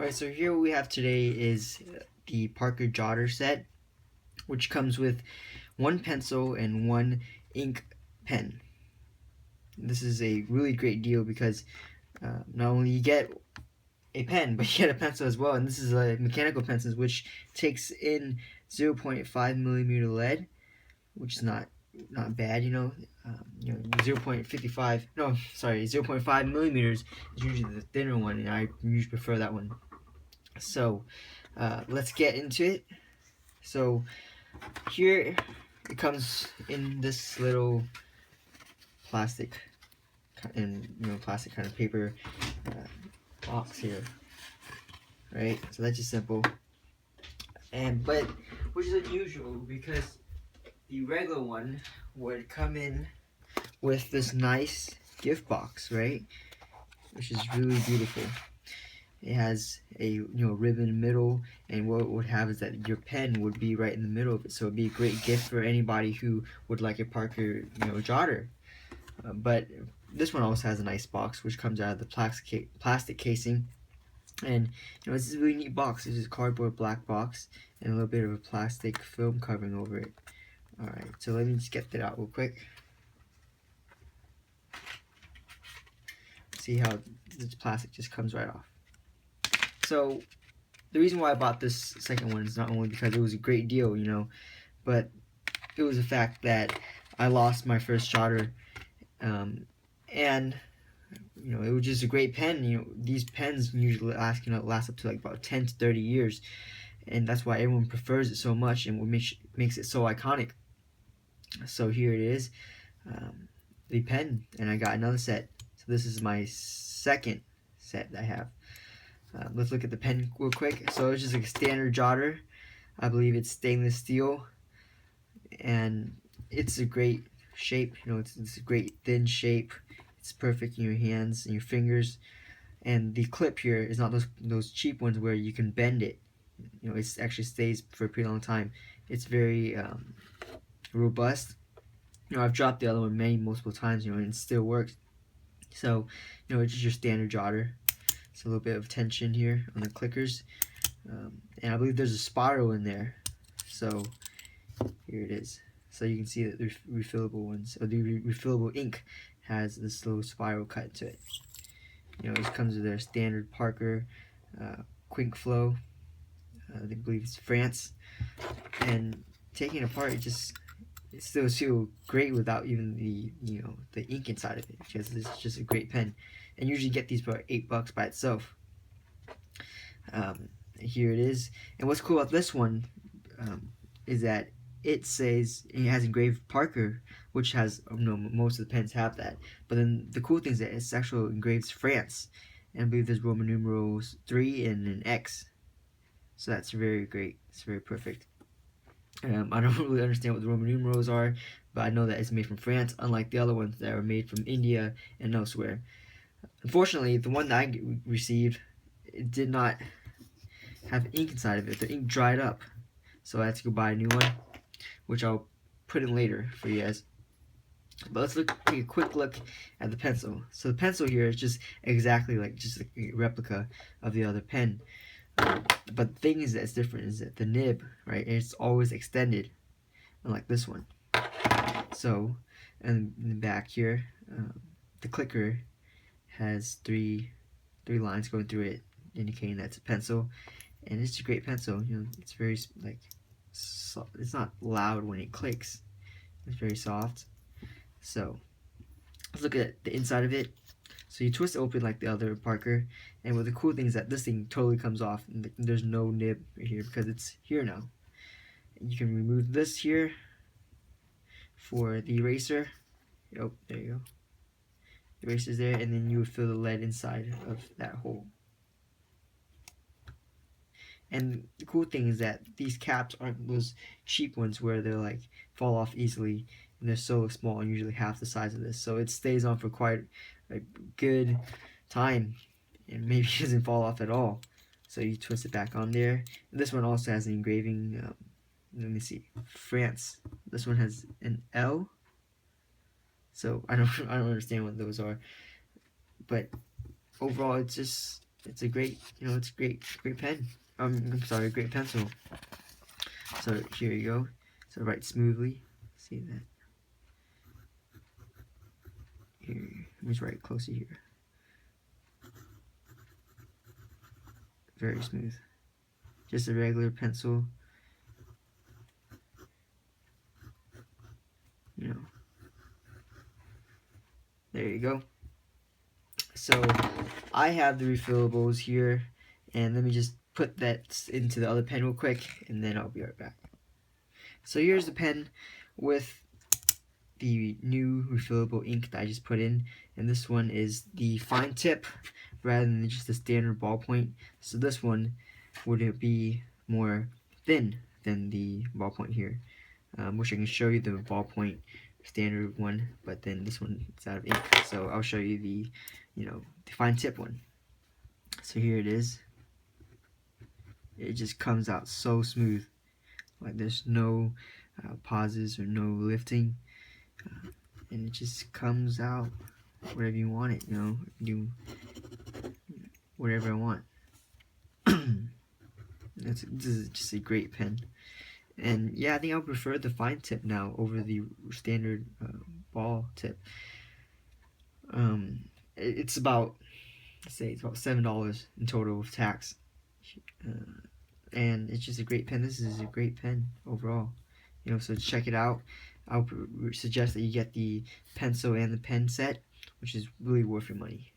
Alright, so here what we have today is the Parker Jotter set, which comes with one pencil and one ink pen. This is a really great deal because not only you get a pen, but you get a pencil as well. And this is a mechanical pencil, which takes in 0.5 millimeter lead, which is not bad, 0.55, no, sorry, 0.5 millimeters is usually the thinner one, and I usually prefer that one. So let's get into it. So here it comes in this little plastic plastic kind of paper box here, right? So that's just simple, but which is unusual because the regular one would come in with this nice gift box, right? Which is really beautiful. It has a ribbon in the middle, and what it would have is that your pen would be right in the middle of it, so it'd be a great gift for anybody who would like a Parker Jotter. But this one also has a nice box, which comes out of the plastic casing, and it's a really neat box. It's just a cardboard black box and a little bit of a plastic film covering over it. Alright, so let me just get that out real quick. See how this plastic just comes right off. So the reason why I bought this second one is not only because it was a great deal, but it was the fact that I lost my first Jotter, and it was just a great pen. These pens usually last up to like about 10 to 30 years, and that's why everyone prefers it so much, and what makes it so iconic. So here it is, the pen, and I got another set. So this is my second set that I have. Let's look at the pen real quick. So it's just like a standard Jotter. I believe it's stainless steel, and it's a great shape. It's a great thin shape. It's perfect in your hands and your fingers. And the clip here is not those cheap ones where you can bend it. It actually stays for a pretty long time. It's very robust. I've dropped the other one multiple times, and it still works. So, it's just your standard Jotter. It's a little bit of tension here on the clickers, and I believe there's a spiral in there. So here it is. So you can see that the refillable ones, or the refillable ink, has this little spiral cut to it. It comes with their standard Parker Quink Flow. I believe it's France, and taking it apart, it still feels great without even the ink inside of it, because it's just a great pen. And usually you get these for $8 by itself. Here it is. And what's cool about this one is that it has engraved Parker, which has most of the pens have that. But then the cool thing is that it's actually engraved France, and I believe there's Roman numerals 3 and an X. So that's very great. It's very perfect. I don't really understand what the Roman numerals are, but I know that it's made from France, unlike the other ones that are made from India and elsewhere. Unfortunately, the one that I received, it did not have ink inside of it. The ink dried up, so I had to go buy a new one, which I'll put in later for you guys. But let's take a quick look at the pencil. So the pencil here is just exactly like just a replica of the other pen. But the thing is that's different is that the nib, right, it's always extended, unlike this one. So, and in the back here, the clicker has three lines going through it, indicating that's a pencil, and it's a great pencil. It's very it's not loud when it clicks. It's very soft. So let's look at the inside of it. So you twist it open like the other Parker, and what the cool thing is that this thing totally comes off, and there's no nib right here because it's here now. And you can remove this here for the eraser. Oh, there you go. The eraser's there, and then you would fill the lead inside of that hole. And the cool thing is that these caps aren't those cheap ones where they're like fall off easily, and they're so small and usually half the size of this, so it stays on for quite a good time, and maybe it doesn't fall off at all. So you twist it back on there. And this one also has an engraving. Let me see, France. This one has an L. So I don't understand what those are, but overall it's just it's a great, it's a great pen. I'm sorry, great pencil. So here you go. So write smoothly. See that? Here, let me just write closer here. Very smooth. Just a regular pencil. There you go. So I have the refillables here, and let me just put that into the other pen real quick, and then I'll be right back. So here's the pen with the new refillable ink that I just put in, and this one is the fine tip rather than just the standard ballpoint. So this one would be more thin than the ballpoint here, which I can show you the ballpoint standard one, but then this one is out of ink, so I'll show you the the fine tip one. So here it is. It just comes out so smooth, like there's no pauses or no lifting, and it just comes out whatever you want it, do whatever I want. This is just a great pen. And yeah, I think I would prefer the fine tip now over the standard ball tip. It's about, let's say, it's about $7 in total with tax. And it's just a great pen. This is a great pen overall. So check it out. I would suggest that you get the pencil and the pen set, which is really worth your money.